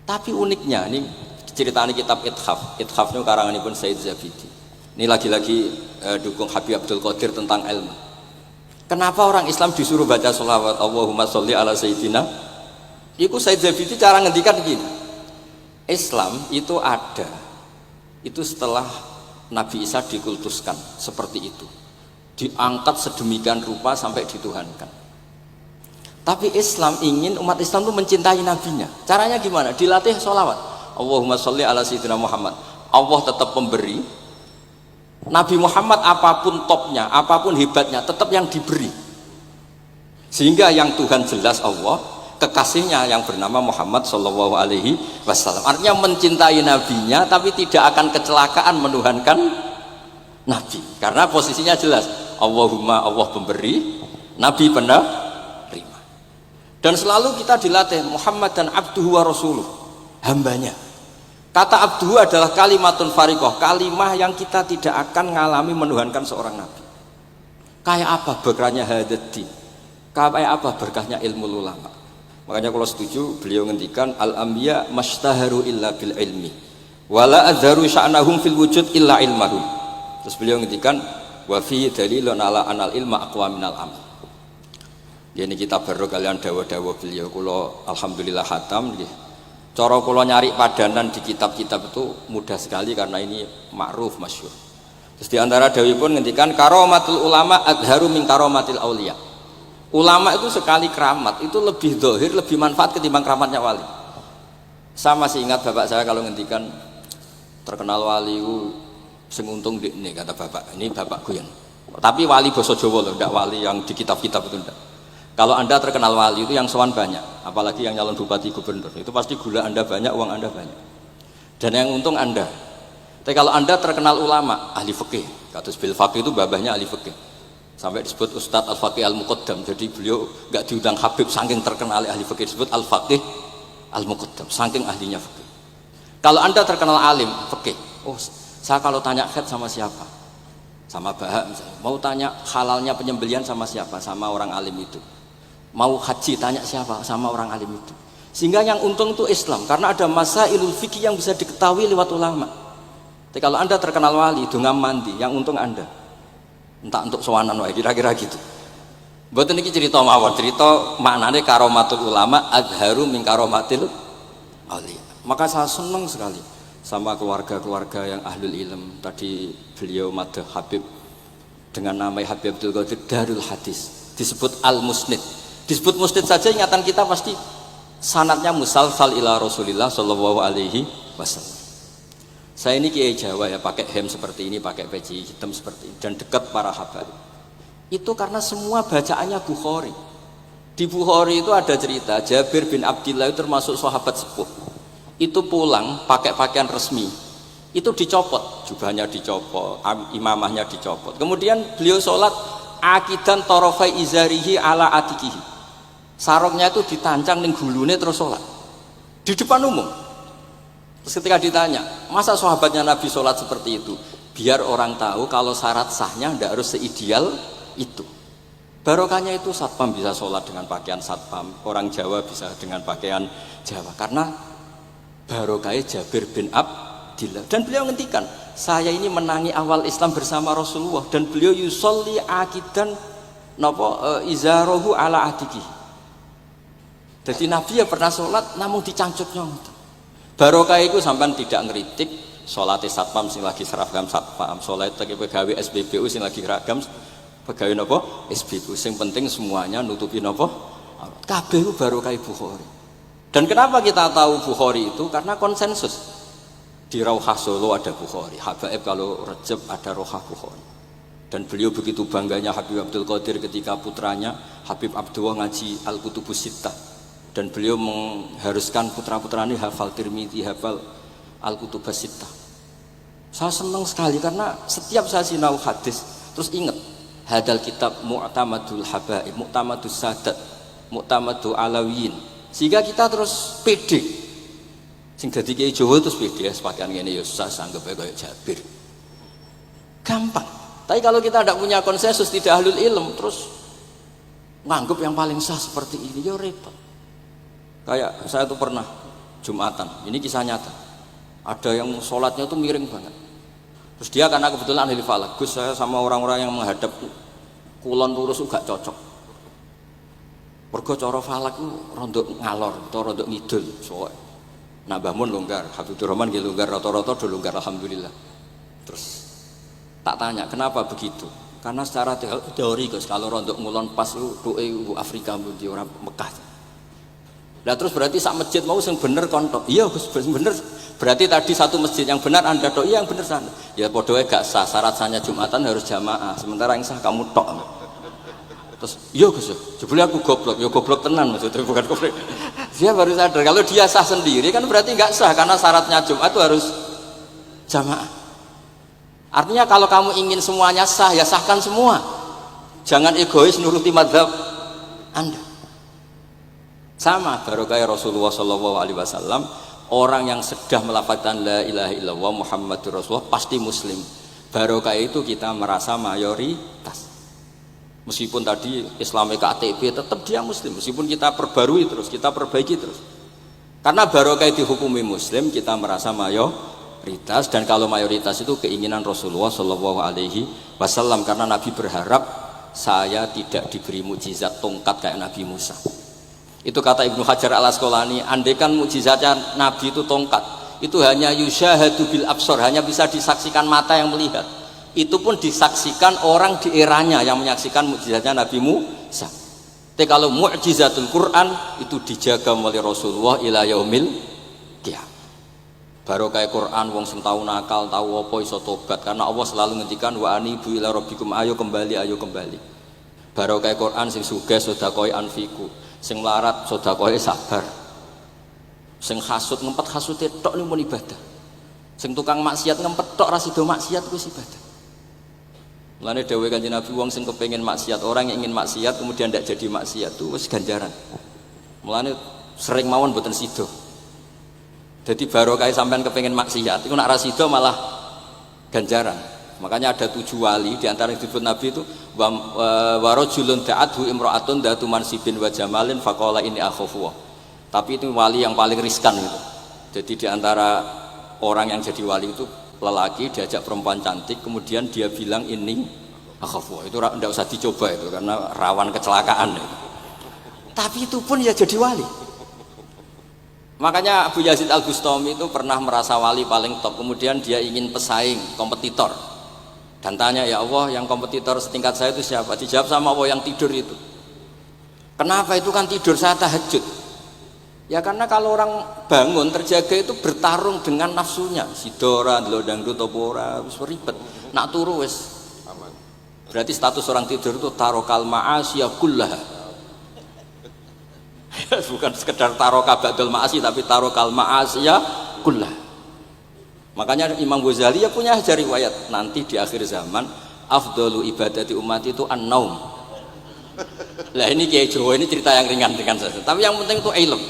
Tapi uniknya ini ceritanya kitab Ithaf. Ithaf itu karanganipun Said Zabidi. Ini lagi-lagi dukung Habib Abdul Qadir tentang ilmu. Kenapa orang Islam disuruh baca sholawat Allahumma sholli ala Sayyidina? Itu Said Zabidi cara ngendikan begini. Islam itu ada. Itu setelah Nabi Isa dikultuskan seperti itu. Diangkat sedemikian rupa sampai dituhankan. Tapi Islam ingin umat Islam itu mencintai nabinya. Caranya gimana? Dilatih sholawat Allahumma sholli ala Sayyidina Muhammad. Allah tetap memberi. Nabi Muhammad apapun topnya, apapun hebatnya, tetap yang diberi. Sehingga yang Tuhan jelas Allah, kekasihnya yang bernama Muhammad Shallallahu Alaihi Wasallam. Artinya mencintai nabinya, tapi tidak akan kecelakaan menuhankan nabi. Karena posisinya jelas. Allahumma Allah pemberi, nabi penerima. Dan selalu kita dilatih Muhammad dan abduhu wa rasuluh, hambanya. Kata abduhu adalah kalimatun fariqah, kalimah yang kita tidak akan ngalami menuhankan seorang nabi. Kayak apa berkahnya hadati, kayak apa berkahnya ilmu ulama. Makanya kalau setuju beliau ngendikan al-anbiya mashtaharu illa bil ilmi wala adharu sya'nahum fil wujud illa ilmahum. Terus beliau ngendikan wa fi dalilun ala anal ilma aqwa minal amal. Ini kita baru kalian dawa-dawa beliau kula alhamdulillah khatam nggih. Cara kula nyari padanan di kitab-kitab itu mudah sekali karena ini ma'ruf masyhur. Terus di antara dawuhipun ngendikan karamatul ulama adharu min karamatil auliya. Ulama itu sekali keramat itu lebih zahir, lebih manfaat ketimbang keramatnya wali. Saya masih ingat bapak saya kalau ngendikan terkenal wali itu sing untung ini kata bapak. Ini bapak Guyon. Tapi wali basa Jawa loh, enggak wali yang di kitab-kitab itu enggak. Kalau anda terkenal wali itu yang sowan banyak, apalagi yang nyalon bupati gubernur, itu pasti gula anda banyak, uang anda banyak. Dan yang untung anda. Tapi kalau anda terkenal ulama, ahli fikih, kata bil faqih itu babahnya ahli fikih. Sampai disebut Ustadz Al-Faqih Al-Muqaddam. Jadi beliau nggak diundang Habib saking terkenal ahli fikih, disebut Al-Faqih Al-Muqaddam, saking ahlinya fikih. Kalau anda terkenal alim fikih, oh saya kalau tanya khed sama siapa? Sama Bahak misalnya. Mau tanya halalnya penyembelian sama siapa? Sama orang alim itu. Mau haji tanya siapa? Sama orang alim itu. Sehingga yang untung itu Islam karena ada masailul fikih yang bisa diketahui lewat ulama. Tapi kalau anda terkenal wali dengan mandi, yang untung anda entah untuk sowanan wae kira-kira gitu. Mboten iki cerita mawon, cerita maknane karomatul ulama adharu min karomatil auliya. Maka saya senang sekali sama keluarga-keluarga yang ahlul ilm. Tadi beliau madah Habib dengan nama Habib Abdul Qadir Darul Hadis, disebut Al-Musnid. Disebut musnid saja ingatan kita pasti sanadnya musalsal ila Rasulillah sallallahu alaihi wasallam. Saya ini kiai Jawa ya, pakai hem seperti ini, pakai peci hitam seperti ini dan dekat para habaib. Itu karena semua bacaannya Bukhari. Di Bukhari itu ada cerita Jabir bin Abdillah itu termasuk sahabat sepuh. Itu pulang pakai pakaian resmi. Itu dicopot, jubahnya dicopot, imamahnya dicopot. Kemudian beliau sholat akidan torofai izarihi ala atikihi. Sarungnya itu ditancang ning gulune terus sholat di depan umum. Terus ketika ditanya, masa sahabatnya Nabi sholat seperti itu? Biar orang tahu kalau syarat sahnya tidak harus seideal itu. Barokahnya itu satpam bisa sholat dengan pakaian satpam, orang Jawa bisa dengan pakaian Jawa. Karena barokahnya Jabir bin Abdillah. Dan beliau ngendikan, saya ini menangi awal Islam bersama Rasulullah. Dan beliau yusolli akidan izarohu ala atikihi. Jadi Nabi ya pernah sholat namun dicangcutnya. Barokah itu sampai tidak ngeritik sholat satpam sing lagi seragam satpam, sholat pegawai SBBU sing lagi seragam pegawai nopo SBBU. Sing penting semuanya nutupi nopo kabeh itu barokah Bukhari. Dan kenapa kita tahu Bukhari itu? Karena konsensus di Rauhah Solo ada Bukhari, Habaib kalau Rejab ada Rauhah Bukhari. Dan beliau begitu bangganya Habib Abdul Qadir ketika putranya Habib Abdullah ngaji Al-Kutubus Sittah. Dan beliau mengharuskan putra-putranya hafal Tirmidzi, hafal Al-Kutubus Sittah. Saya senang sekali karena setiap saya sinau hadis terus ingat hadal kitab mu'tamadul habaib, mu'tamadus sadat, mu'tamadul alawiyin. Sehingga kita terus pede. Sing dadi kiai Jawa terus pede ya sepakaian ngene ya susah sanggep kaya Jabir. Gampang. Tapi kalau kita tidak punya konsensus, tidak ahlul ilm, terus nganggep yang paling sah seperti ini ya repot. Kayak saya tuh pernah Jumatan. Ini kisah nyata. Ada yang sholatnya itu miring banget. Terus dia karena kebetulan ahli falak, Gus saya sama orang-orang yang menghadap kulon lurus gak cocok. Mergo cara falak itu rondok ngalor atau rondok ngidul. Soalnya nak bangun longgar, Habibur Rahman nggih longgar, rata-rata do longgar alhamdulillah. Terus tak tanya kenapa begitu? Karena secara teori Gus kalau rondok ngulon pas itu doe Afrika di orang Mekah. Lah terus berarti sak masjid mau sing bener kontok. Iya Gus bener. Berarti tadi satu masjid yang benar Anda tok, iya yang bener sana. Ya podoe gak sah, syarat sahnya Jumatan harus jamaah. Sementara yang sah kamu tok. Terus iya Gus, jebule aku goblok. Ya goblok tenan maksudnya bukan goblok. Dia baru sadar kalau dia sah sendiri kan berarti gak sah karena syaratnya Jumat itu harus jamaah. Artinya kalau kamu ingin semuanya sah ya sahkan semua. Jangan egois nuruti mazhab Anda. Sama barokah Rasulullah SAW, orang yang sudah melafazkan la ilaha illallah Muhammadur Rasulullah pasti muslim. Barokah itu kita merasa mayoritas. Meskipun tadi Islamnya KTP tetap dia muslim. Meskipun kita perbarui terus, kita perbaiki terus. Karena barokah dihukumi muslim, kita merasa mayoritas. Dan kalau mayoritas itu keinginan Rasulullah SAW. Karena Nabi berharap saya tidak diberi mukjizat tongkat kayak Nabi Musa. Itu kata Ibnu Hajar al Asqalani, andaikan mukjizatnya Nabi itu tongkat, itu hanya yusyahadu bil absor, hanya bisa disaksikan mata yang melihat. Itu pun disaksikan orang di eranya yang menyaksikan mukjizatnya Nabi Musa. Tapi kalau mukjizatul Quran itu dijaga oleh Rasulullah ila yaumil qiyamah. Barokah Quran wong sing tau nakal, tau apa iso tobat karena Allah selalu ngendikan wa anibu ila rabbikum, ayo kembali, ayo kembali. Barokah Quran sing sugih sedekah anfiku, sing melarat sedekah sabar. Sing hasud ngempet hasude tok niku ibadah. Sing tukang maksiat ngempet tok ra sida maksiat kuwi ibadah. Mulane dawuh Kanjeng Nabi wong sing kepengin maksiat, orang yang ingin maksiat kemudian tidak jadi maksiat itu wis ganjaran. Mulane sering mawon mboten sida. Jadi barokah sampean kepengin maksiat iku nak ra sida malah ganjaran. Makanya ada 7 wali di antara yang disebut Nabi itu wa rajulun da'athu imra'atun datu mansibin wa jamalin faqala inni akhafu. Tapi itu wali yang paling riskan gitu. Jadi di antara orang yang jadi wali itu lelaki diajak perempuan cantik kemudian dia bilang ini akhafu. Itu tidak usah dicoba itu karena rawan kecelakaan itu. Tapi itu pun ya jadi wali. Makanya Abu Yazid Al-Bustami itu pernah merasa wali paling top, kemudian dia ingin pesaing kompetitor dan tanya, ya Allah yang kompetitor setingkat saya itu siapa? Dijawab sama Allah yang tidur itu. Kenapa? Itu kan tidur saya tahajud. Ya karena kalau orang bangun terjaga itu bertarung dengan nafsunya. Sidora, dangdut, topora, wis ribet. Nak turu wis aman. Berarti status orang tidur itu tarokal ma'asiyah kullaha. Bukan sekedar tarokal ba'dul ma'asi tapi tarokal ma'asiyah kullaha. Makanya Imam Ghazali ya punya riwayat nanti di akhir zaman afdalu ibadati umat itu an-naum. Lah ini Kiai Jawa ini cerita yang ringan-ringan saja. Tapi yang penting itu ilmu.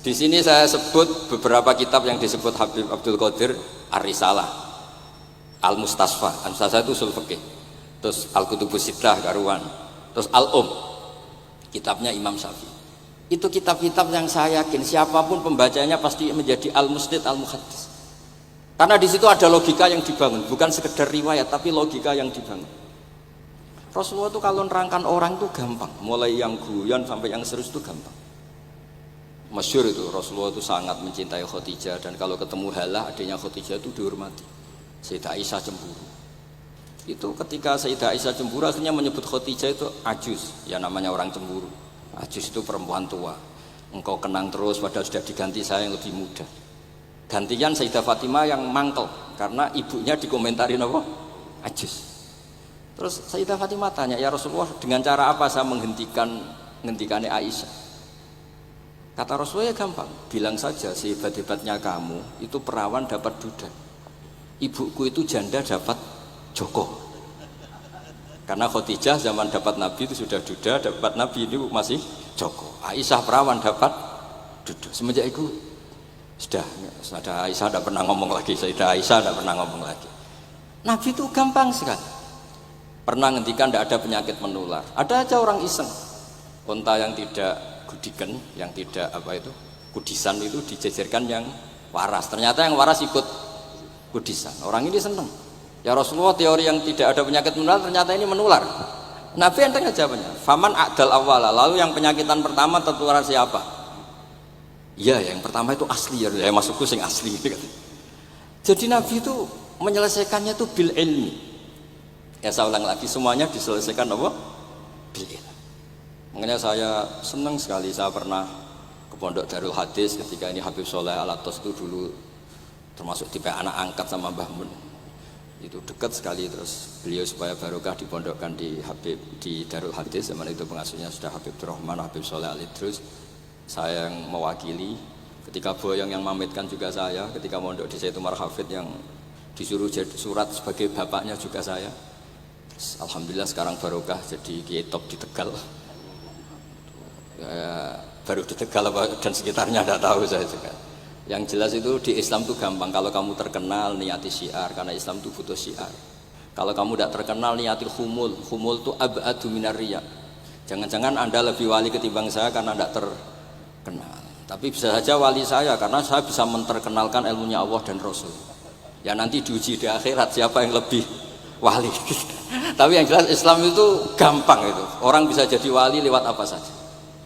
Di sini saya sebut beberapa kitab yang disebut Habib Abdul Qadir Ar-Risalah, Al-Mustasfa. Al-Mustasfa itu usul fikih. Terus Al-Kutubus Sittah karuan. Terus Al-Um. Kitabnya Imam Syafi'i. Itu kitab-kitab yang saya yakin siapapun pembacanya pasti menjadi al-musnid al-muhaddis. Karena di situ ada logika yang dibangun, bukan sekedar riwayat tapi logika yang dibangun. Rasulullah itu kalau nerangkan orang itu gampang, mulai yang guyon sampai yang serius itu gampang. Masyhur itu Rasulullah itu sangat mencintai Khadijah dan kalau ketemu Halah adiknya Khadijah itu dihormati. Sayyidah Aisyah cemburu. Itu ketika Sayyidah Aisyah cemburu akhirnya menyebut Khadijah itu ajuz, ya namanya orang cemburu. Ajuz itu perempuan tua. Engkau kenang terus padahal sudah diganti saya yang lebih muda. Gantian Sayyidah Fatimah yang mangkel karena ibunya dikomentarin apa? Ajuz. Terus Sayyidah Fatimah tanya, ya Rasulullah dengan cara apa saya menghentikannya Aisyah? Kata Rasulullah ya gampang, bilang saja sehebat-hebatnya kamu itu perawan dapat duda. Ibuku itu janda dapat joko. Karena Khadijah zaman dapat Nabi itu sudah duda, dapat Nabi ini masih joko. Aisyah perawan dapat duda. Semenjak itu sudah Aisyah tidak pernah ngomong lagi, Sayyidah Aisyah tidak pernah ngomong lagi. Nabi itu gampang sekali. Pernah ngendikan tidak ada penyakit menular. Ada aja orang iseng. Unta yang tidak gudikan, yang tidak apa itu kudisan itu dijejerkan yang waras. Ternyata yang waras ikut kudisan. Orang ini senang. Ya Rasulullah, teori yang tidak ada penyakit menular ternyata ini menular. Nabi enteng jawabannya. Faman a'dal awwala. Lalu yang penyakitan pertama tertular siapa? Iya, yang pertama itu asli ya. Ya masukku sing asli. Jadi Nabi itu menyelesaikannya itu bil ilmi. Ya saya ulang lagi, semuanya diselesaikan apa? Bil ilmi. Makanya saya senang sekali, saya pernah ke Pondok Darul Hadis ketika ini Habib Soleh Al-Atos itu dulu termasuk tipe anak angkat sama Mbah Mun. Itu dekat sekali, terus beliau supaya barokah dipondokkan di Darul Hadis. Zaman itu pengasuhnya sudah Habib Rahman, Habib Soleh Al-Idrus. Saya yang mewakili. Ketika Boyong yang mamitkan juga saya, ketika mondok di Zaid Umar Hafid yang disuruh jadi surat sebagai bapaknya juga saya. Alhamdulillah sekarang barokah jadi kiai top di Tegal. Ya, baru di Tegal dan sekitarnya tidak tahu saya juga. Yang jelas itu di Islam itu gampang. Kalau kamu terkenal niati syiar, karena Islam itu butuh syiar. Kalau kamu tidak terkenal niati humul itu ab'adu minar riya. Jangan-jangan Anda lebih wali ketimbang saya karena tidak terkenal. Tapi bisa saja wali saya karena saya bisa menterkenalkan ilmunya Allah dan Rasul. Ya nanti diuji di akhirat siapa yang lebih wali. Tapi yang jelas Islam itu gampang itu. Orang bisa jadi wali lewat apa saja.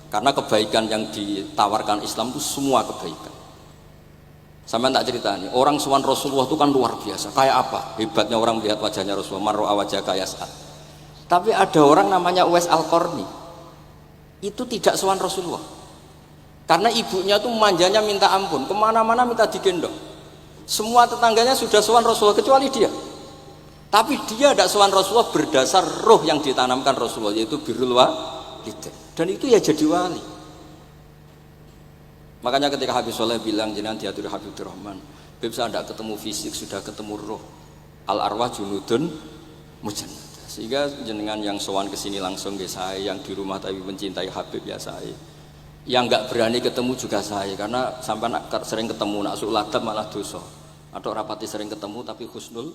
Karena kebaikan yang ditawarkan Islam itu semua kebaikan. Sampai tak cerita nih, orang sowan Rasulullah itu kan luar biasa. Kayak apa? Hebatnya orang melihat wajahnya Rasulullah, mar'a wajhaka yas'al. Tapi ada orang namanya Uwais Al-Qarni. Itu tidak sowan Rasulullah. Karena ibunya tuh manjanya minta ampun, kemana-mana minta digendong. Semua tetangganya sudah sowan Rasulullah kecuali dia. Tapi dia tidak sowan Rasulullah berdasar roh yang ditanamkan Rasulullah, yaitu birrul walidain. Dan itu ya jadi wali. Makanya ketika Habib Soleh bilang jenengan diatur Habib Rahman, Habib saya tidak ketemu fisik, sudah ketemu roh. Al arwah junudun mujannah. Sehingga jenengan yang sowan kesini langsung ke saya, yang di rumah tapi mencintai Habib ya saya. Yang nggak berani ketemu juga saya, karena sampai sering ketemu nak suladab malah dosa. Atau rapati sering ketemu tapi husnul